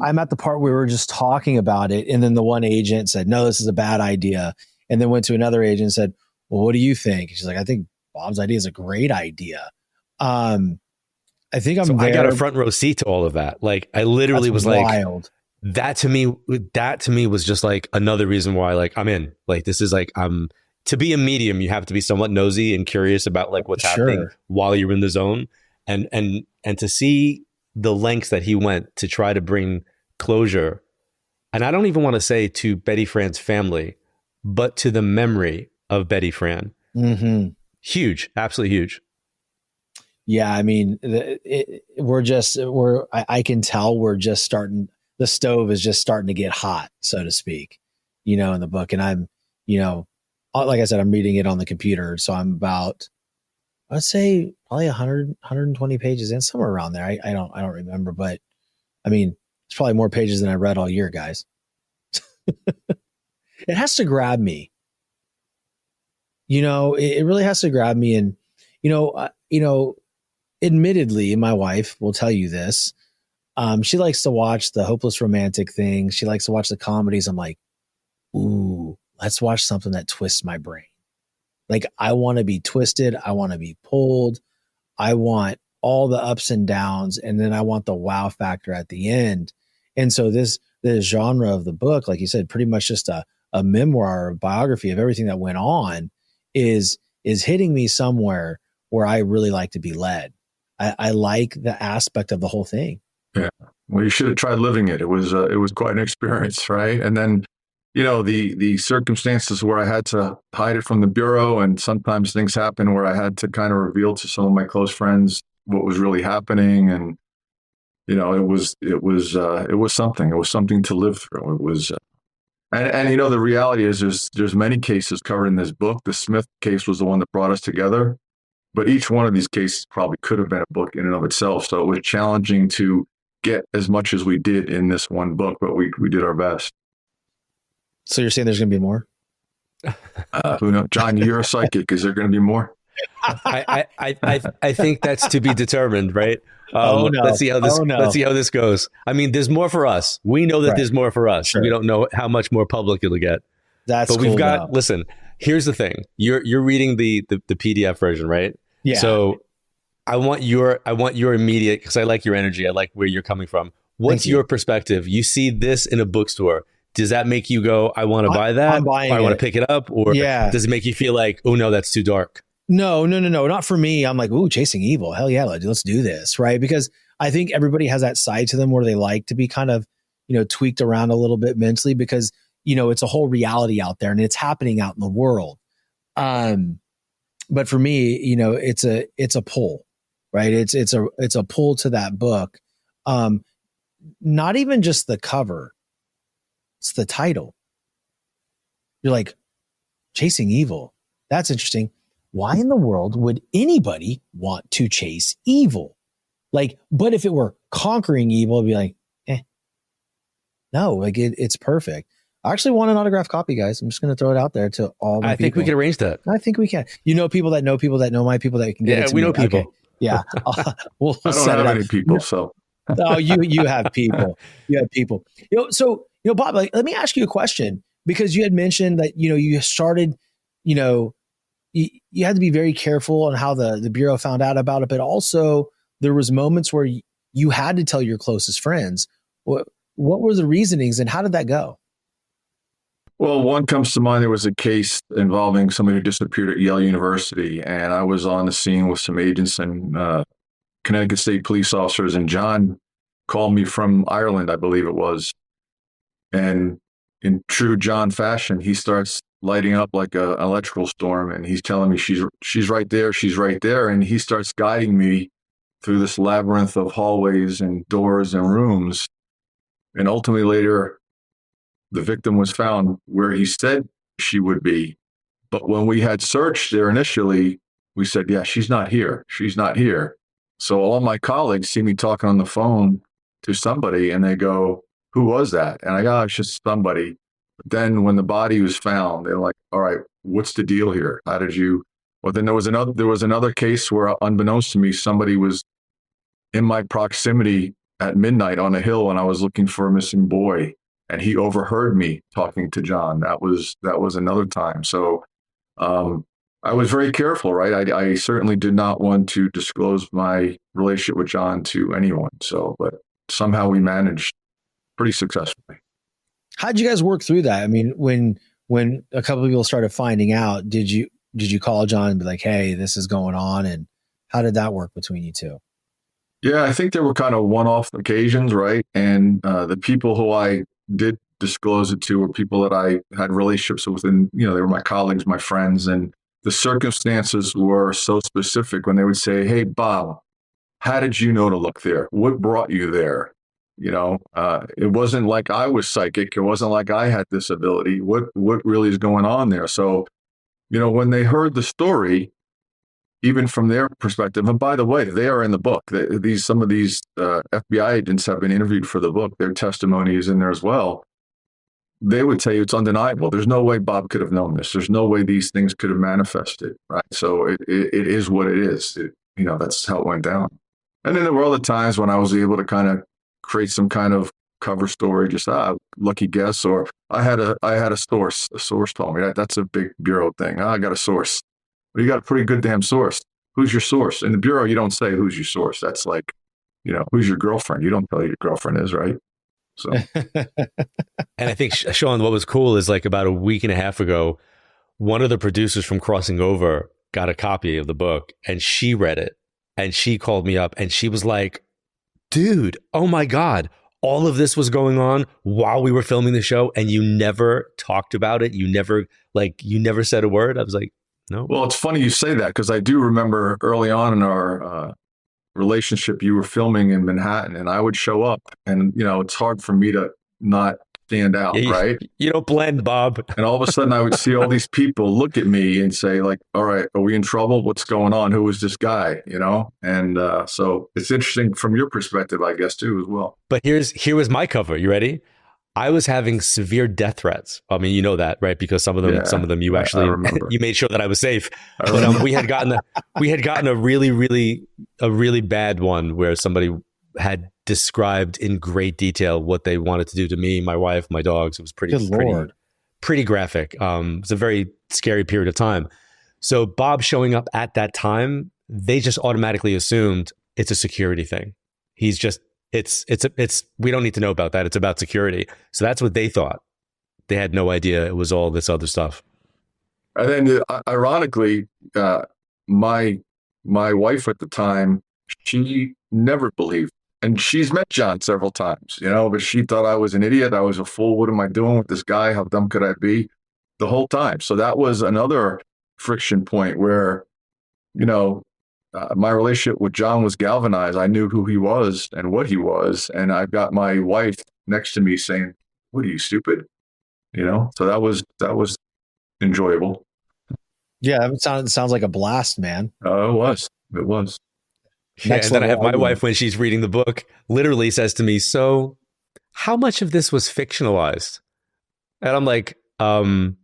I'm at the part where we were just talking about it. And then the one agent said, no, this is a bad idea. And then went to another agent and said, well, what do you think? She's like, I think Bob's idea is a great idea. I think I got a front row seat to all of that. Like, I literally was wild. Like, that to me was just like another reason why, like, I'm in. Like, this is like, to be a medium, you have to be somewhat nosy and curious about like what's happening while you're in the zone. And to see the lengths that he went to try to bring closure. And I don't even want to say to Betty Fran's family, but to the memory of Betty Fran. Mm-hmm. Huge, absolutely huge. Yeah. I mean, I can tell we're just starting, the stove is just starting to get hot, so to speak, in the book. And I'm, like I said, I'm reading it on the computer. So I'm about, I'd say probably 100, 120 pages in, somewhere around there. I don't remember, but I mean, it's probably more pages than I read all year, guys. It has to grab me. It really has to grab me. And, admittedly, my wife will tell you this. She likes to watch the hopeless romantic things. She likes to watch the comedies. I'm like, ooh, let's watch something that twists my brain. Like, I want to be twisted. I want to be pulled. I want all the ups and downs. And then I want the wow factor at the end. And so this genre of the book, like you said, pretty much just a memoir, a biography of everything that went on is hitting me somewhere where I really like to be led. I like the aspect of the whole thing. Yeah. Well, you should have tried living it. It was quite an experience, right? And then, the circumstances where I had to hide it from the bureau, and sometimes things happen where I had to kind of reveal to some of my close friends what was really happening, and it was something. It was something to live through. It was, and the reality is there's many cases covered in this book. The Smith case was the one that brought us together, but each one of these cases probably could have been a book in and of itself. So it was challenging to get as much as we did in this one book, but we did our best. So you're saying there's going to be more? Who knows? John, you're a psychic. Is there going to be more? I think that's to be determined, right? No. Let's see how this goes. I mean, there's more for us. We know that there's more for us. Sure. We don't know how much more public it'll get. But cool, we've got. Listen, here's the thing. You're reading the PDF version, right? Yeah. So I want your immediate, because I like your energy. I like where you're coming from. What's your perspective? You see this in a bookstore. Does that make you go, I want to buy that? I'm buying or I want to pick it up? Or does it make you feel like, oh no, that's too dark? No, not for me. I'm like, ooh, chasing evil. Hell yeah, let's do this, right? Because I think everybody has that side to them where they like to be kind of, tweaked around a little bit mentally, because, it's a whole reality out there and it's happening out in the world. But for me, it's a pull, right? It's a pull to that book. Not even just the cover. It's the title. You're like, chasing evil. That's interesting. Why in the world would anybody want to chase evil? Like, but if it were conquering evil, it'd be like, no, like it's perfect. I actually want an autographed copy, guys. I'm just going to throw it out there to all the people. I think we can arrange that. I think we can. People that know people that know my people that can get it to we me. know people. Okay. Yeah. We'll I don't have any people, so. Oh, you have people. You have people. Bob, like, let me ask you a question, because you had mentioned that, you started, you had to be very careful on how the Bureau found out about it, but also there was moments where you had to tell your closest friends. What were the reasonings and how did that go? Well, one comes to mind. There was a case involving somebody who disappeared at Yale University, and I was on the scene with some agents and Connecticut State police officers, and John called me from Ireland, I believe it was. And in true John fashion, he starts lighting up like an electrical storm, and he's telling me she's right there, she's right there, and he starts guiding me through this labyrinth of hallways and doors and rooms. And ultimately later, the victim was found where he said she would be. But when we had searched there initially, we said, yeah, she's not here. She's not here. So all my colleagues see me talking on the phone to somebody and they go, who was that? And I go, oh, it's just somebody. But then when the body was found, they're like, all right, what's the deal here? How did you? Well, then there was another case where, unbeknownst to me, somebody was in my proximity at midnight on a hill when I was looking for a missing boy. And he overheard me talking to John. That was another time. So I was very careful, right? I certainly did not want to disclose my relationship with John to anyone. So, but somehow we managed pretty successfully. How did you guys work through that? I mean, when a couple of people started finding out, did you call John and be like, hey, this is going on? And how did that work between you two? Yeah, I think there were kind of one-off occasions, right? And the people who I did disclose it to were people that I had relationships with, and they were my colleagues, my friends, and the circumstances were so specific when they would say, hey, Bob, how did you know to look there? What brought you there? It wasn't like I was psychic. It wasn't like I had this ability. What really is going on there? So, when they heard the story, even from their perspective, and by the way, they are in the book. Some of these FBI agents have been interviewed for the book. Their testimony is in there as well. They would tell you it's undeniable. There's no way Bob could have known this. There's no way these things could have manifested, right? So it is what it is. That's how it went down. And then there were other times when I was able to kind of create some kind of cover story, just lucky guess, or I had a source. A source told me that's a big Bureau thing. I got a source. Well, you got a pretty good damn source. Who's your source? In the Bureau, you don't say who's your source. That's like, who's your girlfriend? You don't tell who your girlfriend is, right? So, and I think, Shawn, what was cool is like about a week and a half ago, one of the producers from Crossing Over got a copy of the book and she read it and she called me up and she was like, dude, oh my God, all of this was going on while we were filming the show and you never talked about it. You never said a word. I was like, no. Well, it's funny you say that because I do remember early on in our relationship, you were filming in Manhattan and I would show up and, it's hard for me to not stand out, right? You don't blend, Bob. And all of a sudden I would see all these people look at me and say like, all right, are we in trouble? What's going on? Who is this guy? And so it's interesting from your perspective, I guess, too, as well. But here was my cover. You ready? I was having severe death threats. I mean, you know that, right? Because some of them you actually you made sure that I was safe. But we had gotten a really bad one where somebody had described in great detail what they wanted to do to me, my wife, my dogs. It was pretty graphic. It was a very scary period of time. So Bob showing up at that time, they just automatically assumed it's a security thing. He's just it's we don't need to know about that. It's about security. So that's what they thought. They had no idea it was all this other stuff. And then ironically, my wife at the time, she never believed. And she's met John several times, but she thought I was an idiot. I was a fool. What am I doing with this guy? How dumb could I be? The whole time. So that was another friction point where, my relationship with John was galvanized. I knew who he was and what he was. And I've got my wife next to me saying, what are you, stupid? So that was enjoyable. Yeah, it sounds like a blast, man. It was. Yeah, and then I have my wife, when she's reading the book, literally says to me, so how much of this was fictionalized? And I'm like, none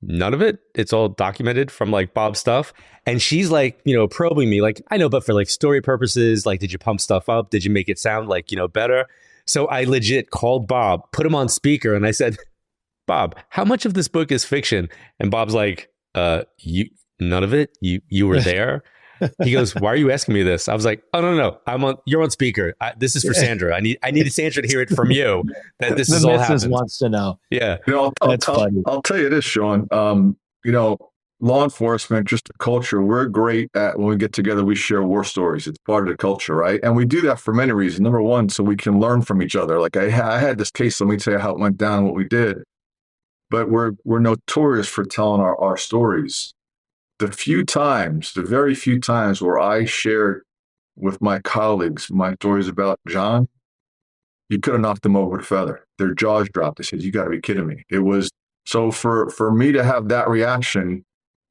of it. It's all documented from like Bob's stuff. And she's like, probing me like, I know, but for like story purposes, like, did you pump stuff up? Did you make it sound like, better? So I legit called Bob, put him on speaker. And I said, Bob, how much of this book is fiction? And Bob's like, none of it. You were there. He goes, why are you asking me this? I was like, oh, no. You're on speaker. This is for Sandra. I needed Sandra to hear it from you that this is all happening. Wants to know. Yeah. That's funny. I'll tell you this, Shawn. Law enforcement, just a culture. We're great at when we get together, we share war stories. It's part of the culture, right? And we do that for many reasons. Number one, so we can learn from each other. Like I had this case. Let me tell you how it went down, what we did. But we're notorious for telling our stories. The very few times where I shared with my colleagues my stories about John, you could have knocked them over with a feather. Their jaws dropped. They said, you got to be kidding me. It was so for me to have that reaction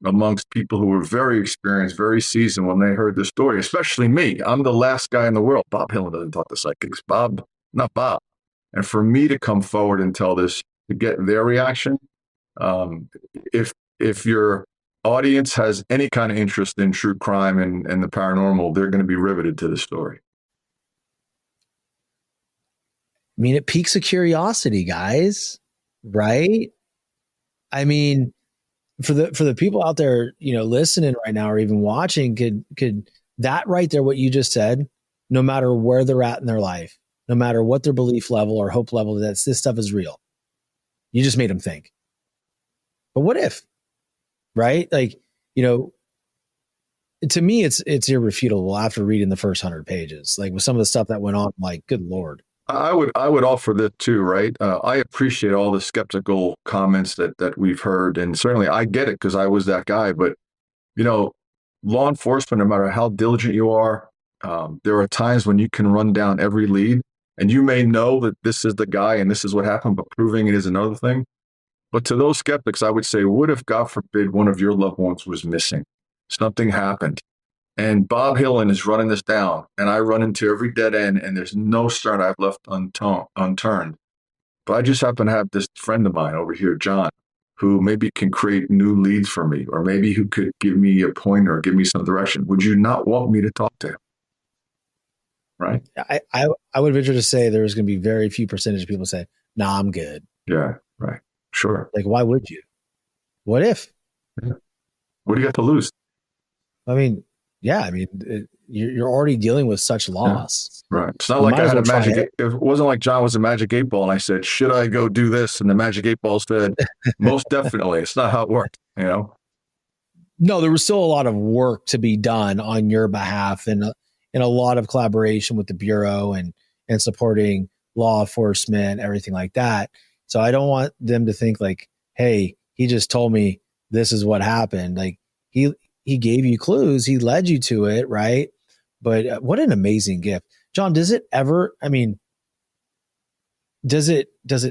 amongst people who were very experienced, very seasoned when they heard the story, especially me. I'm the last guy in the world. Bob Hilland doesn't talk to psychics. Not Bob. And for me to come forward and tell this, to get their reaction, if your audience has any kind of interest in true crime and the paranormal, they're going to be riveted to the story. I mean, it piques a curiosity, guys, right? I mean, for the people out there, listening right now or even watching, could that right there, what you just said, no matter where they're at in their life, no matter what their belief level or hope level, this stuff is real. You just made them think. But what if? Right? Like, to me, it's irrefutable after reading the first 100 pages. Like with some of the stuff that went on, I'm like, good Lord. I would offer this too, right? I appreciate all the skeptical comments that we've heard. And certainly I get it because I was that guy. But, law enforcement, no matter how diligent you are, there are times when you can run down every lead and you may know that this is the guy and this is what happened, but proving it is another thing. But to those skeptics, I would say, what if, God forbid, one of your loved ones was missing? Something happened. And Bob Hilland is running this down, and I run into every dead end, and there's no stone I've left unturned. But I just happen to have this friend of mine over here, John, who maybe can create new leads for me, or maybe who could give me a pointer or give me some direction. Would you not want me to talk to him? Right? I would venture to say there's going to be very few percentage of people say, nah, I'm good. Yeah, right. Sure. Like, why would you? What if? Yeah. What do you got to lose? I mean, you're already dealing with such loss. Yeah. Right. It's not like I had a magic. It wasn't like John was a magic 8 ball and I said, should I go do this? And the magic 8 ball said, most definitely. It's not how it worked, No, there was still a lot of work to be done on your behalf and a lot of collaboration with the Bureau and supporting law enforcement, everything like that. So I don't want them to think like, hey, he just told me this is what happened. Like he gave you clues, he led you to it, right? But what an amazing gift. John, does it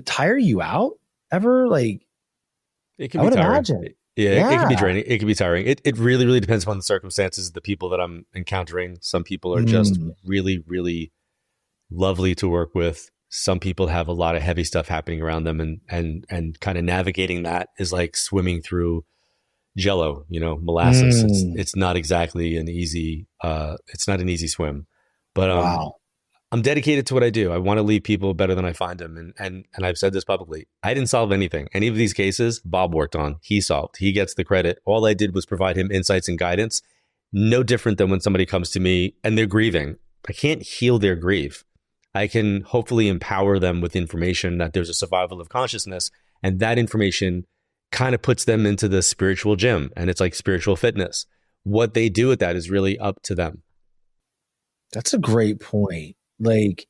tire you out ever? Like, it can be tiring. Imagine. Yeah, it can be draining. It can be tiring. It really, really depends upon the circumstances of the people that I'm encountering. Some people are just really, really lovely to work with. Some people have a lot of heavy stuff happening around them, and kind of navigating that is like swimming through Jello, molasses. It's not exactly an easy. It's not an easy swim, but wow. I'm dedicated to what I do. I want to leave people better than I find them, and I've said this publicly. I didn't solve anything. Any of these cases, Bob worked on. He solved. He gets the credit. All I did was provide him insights and guidance. No different than when somebody comes to me and they're grieving. I can't heal their grief. I can hopefully empower them with information that there's a survival of consciousness, and that information kind of puts them into the spiritual gym, and it's like spiritual fitness. What they do with that is really up to them. That's a great point. Like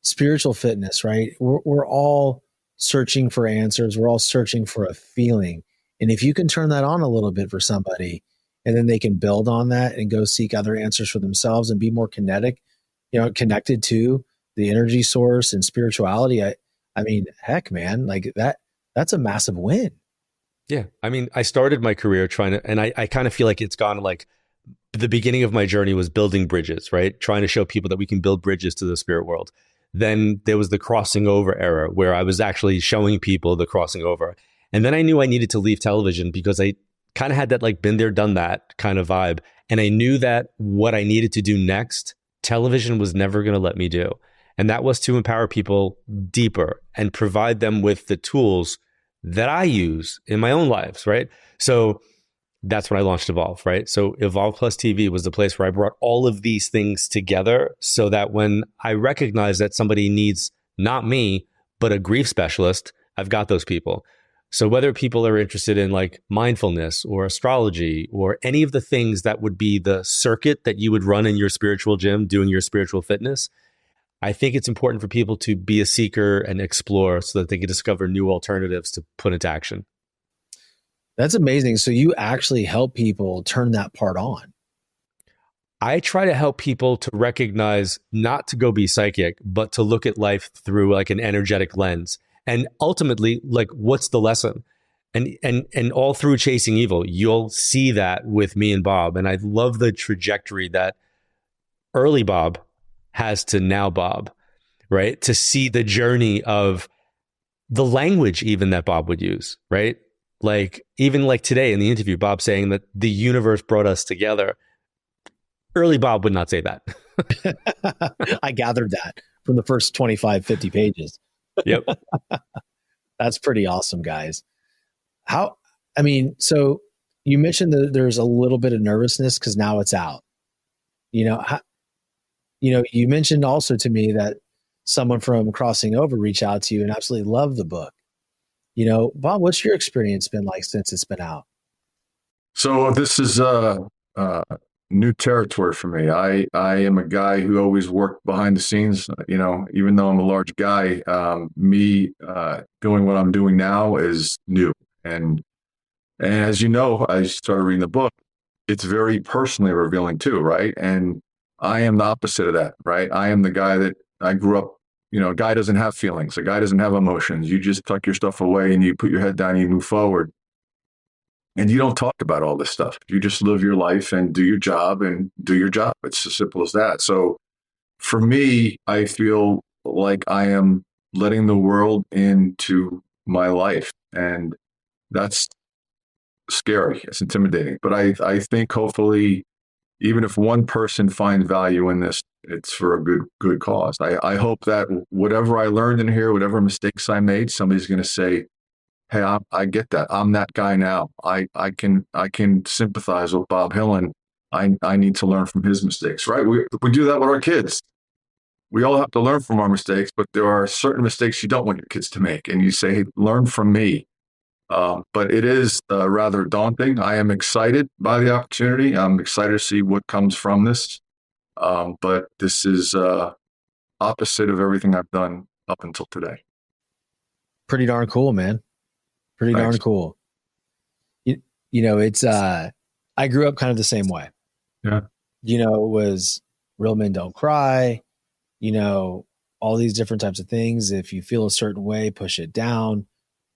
spiritual fitness, right? We're all searching for answers. We're all searching for a feeling. And if you can turn that on a little bit for somebody, and then they can build on that and go seek other answers for themselves and be more connected to the energy source and spirituality. I mean, heck, man, like that's a massive win. Yeah. I mean, I started my career trying to, and I kind of feel like it's gone like the beginning of my journey was building bridges, right? Trying to show people that we can build bridges to the spirit world. Then there was the crossing over era where I was actually showing people the crossing over. And then I knew I needed to leave television because I kind of had that like been there, done that kind of vibe. And I knew that what I needed to do next, television was never going to let me do. And that was to empower people deeper and provide them with the tools that I use in my own lives, right? So that's when I launched Evolve, right? So Evolve Plus TV was the place where I brought all of these things together so that when I recognize that somebody needs not me, but a grief specialist, I've got those people. So whether people are interested in like mindfulness or astrology or any of the things that would be the circuit that you would run in your spiritual gym doing your spiritual fitness, I think it's important for people to be a seeker and explore so that they can discover new alternatives to put into action. That's amazing. So you actually help people turn that part on. I try to help people to recognize not to go be psychic, but to look at life through like an energetic lens. And ultimately, like, what's the lesson? And all through Chasing Evil, you'll see that with me and Bob. And I love the trajectory that early Bob has to now Bob, right? To see the journey of the language even that Bob would use, right? Like, even like today in the interview, Bob saying that the universe brought us together. Early Bob would not say that. I gathered that from the first 25, 50 pages. Yep. That's pretty awesome, guys. So you mentioned that there's a little bit of nervousness because now it's out. You mentioned also to me that someone from Crossing Over reached out to you and absolutely loved the book. Bob, what's your experience been like since it's been out? So this is new territory for me. I am a guy who always worked behind the scenes. Even though I'm a large guy, me doing what I'm doing now is new. And as you know, I started reading the book. It's very personally revealing too, right? And I am the opposite of that, right? I am the guy that I grew up. A guy doesn't have feelings. A guy doesn't have emotions. You just tuck your stuff away and you put your head down and you move forward. And you don't talk about all this stuff. You just live your life and do your job and do your job. It's as simple as that. So for me, I feel like I am letting the world into my life. And that's scary. It's intimidating. But I think hopefully, even if one person finds value in this, it's for a good cause. I hope that whatever I learned in here, whatever mistakes I made, somebody's going to say, hey, I get that. I'm that guy now. I can sympathize with Bob Hilland. I need to learn from his mistakes, right? We do that with our kids. We all have to learn from our mistakes, but there are certain mistakes you don't want your kids to make. And you say, hey, learn from me. But it is rather daunting. I am excited by the opportunity. I'm excited to see what comes from this. But this is opposite of everything I've done up until today. Pretty darn cool, man. Pretty Thanks. darn cool. It's I grew up kind of the same way. Yeah. It was real men don't cry, all these different types of things. If you feel a certain way, push it down.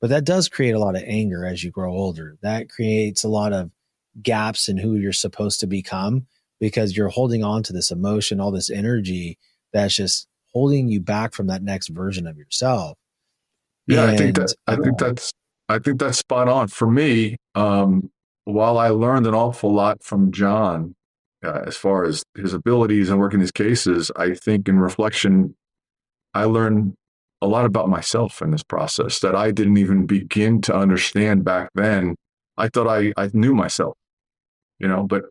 But that does create a lot of anger as you grow older. That creates a lot of gaps in who you're supposed to become because you're holding on to this emotion, all this energy that's just holding you back from that next version of yourself. Yeah, I think that's spot on for me. While I learned an awful lot from John, as far as his abilities and working his cases, I think in reflection, I learned a lot about myself in this process that I didn't even begin to understand back then. I thought I knew myself, but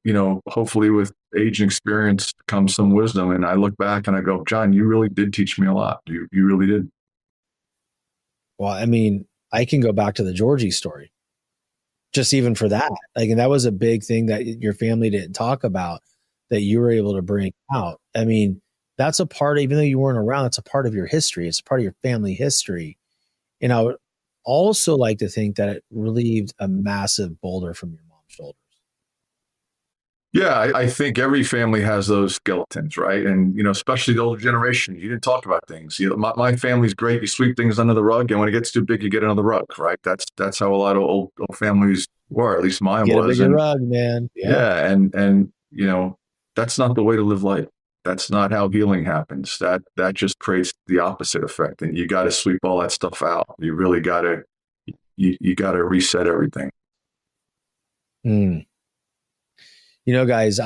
hopefully with age and experience comes some wisdom. And I look back and I go, John, you really did teach me a lot. You really did. Well, I can go back to the Georgie story. Just even for that, and that was a big thing that your family didn't talk about that you were able to bring out. That's a part, even though you weren't around, it's a part of your history. It's a part of your family history. And I would also like to think that it relieved a massive boulder from your mom's shoulders. Yeah, I think every family has those skeletons, right? And, especially the older generation, you didn't talk about things. My family's great. You sweep things under the rug, and when it gets too big, you get under the rug, right? That's how a lot of old families were, at least mine Get was. a bigger rug, man. Yeah. And that's not the way to live life. That's not how healing happens. That just creates the opposite effect. And you got to sweep all that stuff out. You really got to, you got to reset everything. Guys,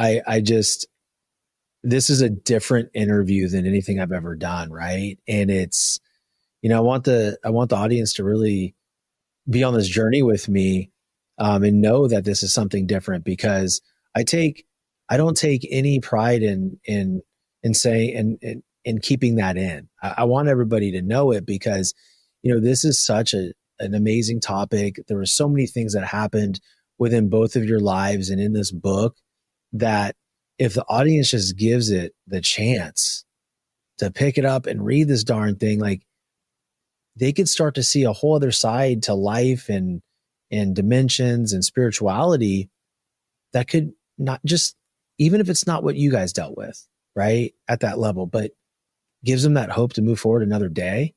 this is a different interview than anything I've ever done. Right. And it's, I want the audience to really be on this journey with me. and know that this is something different, because I don't take any pride in saying in keeping that in. I want everybody to know it, because, this is such an amazing topic. There were so many things that happened within both of your lives and in this book, that if the audience just gives it the chance to pick it up and read this darn thing, like, they could start to see a whole other side to life and dimensions and spirituality that could not just, even if it's not what you guys dealt with, right, at that level, but gives them that hope to move forward another day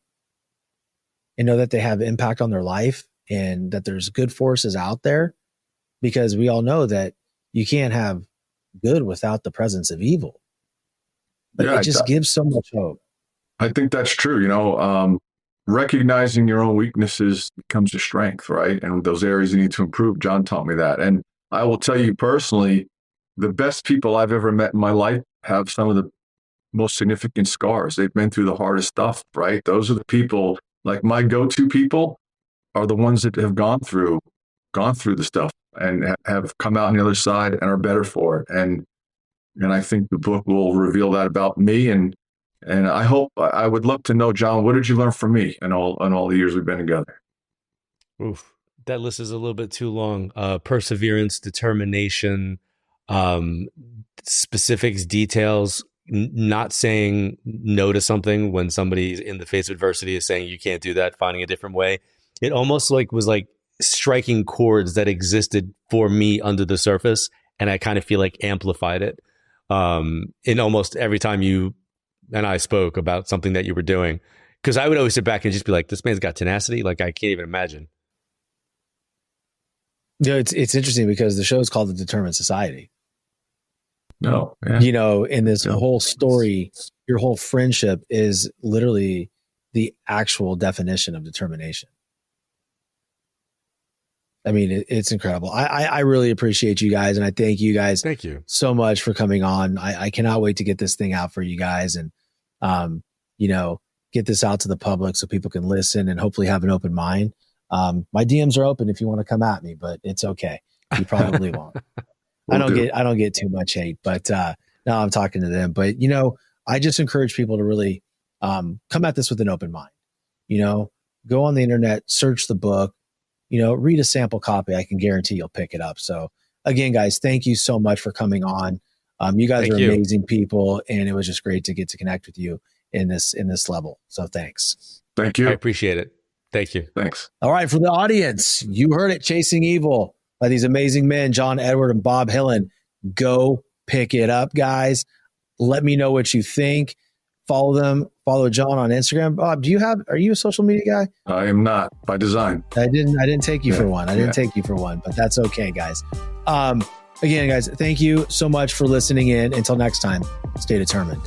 and know that they have impact on their life and that there's good forces out there, because we all know that you can't have good without the presence of evil. But it just gives so much hope. I think that's true. Recognizing your own weaknesses becomes a strength, right? And those areas you need to improve. John taught me that. And I will tell you personally, the best people I've ever met in my life have some of the most significant scars. They've been through the hardest stuff, right? Those are the people, like my go-to people are the ones that have gone through the stuff and have come out on the other side and are better for it. And I think the book will reveal that about me. And I would love to know, John, what did you learn from me in all the years we've been together? Oof, that list is a little bit too long. Perseverance, determination, specifics, details, not saying no to something when somebody in the face of adversity is saying you can't do that, finding a different way. It almost was striking chords that existed for me under the surface, and I kind of feel like amplified it. In almost every time you and I spoke about something that you were doing, because I would always sit back and just be like, this man's got tenacity. Like, I can't even imagine. It's interesting because the show is called The Determined Society. No, yeah. In this whole story, your whole friendship is literally the actual definition of determination. I mean, it's incredible. I really appreciate you guys, and I thank you guys. Thank you so much for coming on. I cannot wait to get this thing out for you guys, and get this out to the public so people can listen and hopefully have an open mind. My DMs are open if you want to come at me, but it's okay. You probably won't. I don't get too much hate, but now I'm talking to them. But I just encourage people to really come at this with an open mind. Go on the internet, search the book. Read a sample copy. I can guarantee you'll pick it up. So again, guys, thank you so much for coming on. You guys are amazing people, and it was just great to get to connect with you in this level. So thanks. Thank you. I appreciate it. Thank you. Thanks. All right. For the audience, you heard it, Chasing Evil by these amazing men, John Edward and Bob Hilland. Go pick it up, guys. Let me know what you think. Follow them. Follow John on Instagram. Bob, are you a social media guy? I am not, by design. I didn't take you for one. I didn't take you for one, but that's okay, guys. Again, guys, thank you so much for listening in. Until next time, stay determined.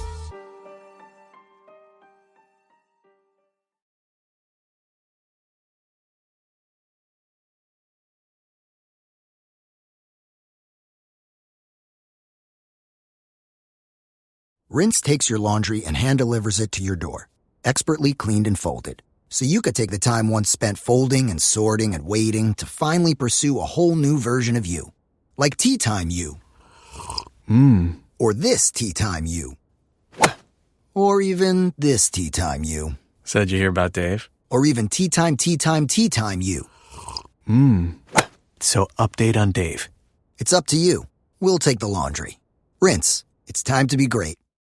Rinse takes your laundry and hand-delivers it to your door, expertly cleaned and folded, so you could take the time once spent folding and sorting and waiting to finally pursue a whole new version of you. Like Tea Time You. Or this Tea Time You. Or even this Tea Time You. So did you hear about Dave? Or even Tea Time You. So update on Dave. It's up to you. We'll take the laundry. Rinse. It's time to be great.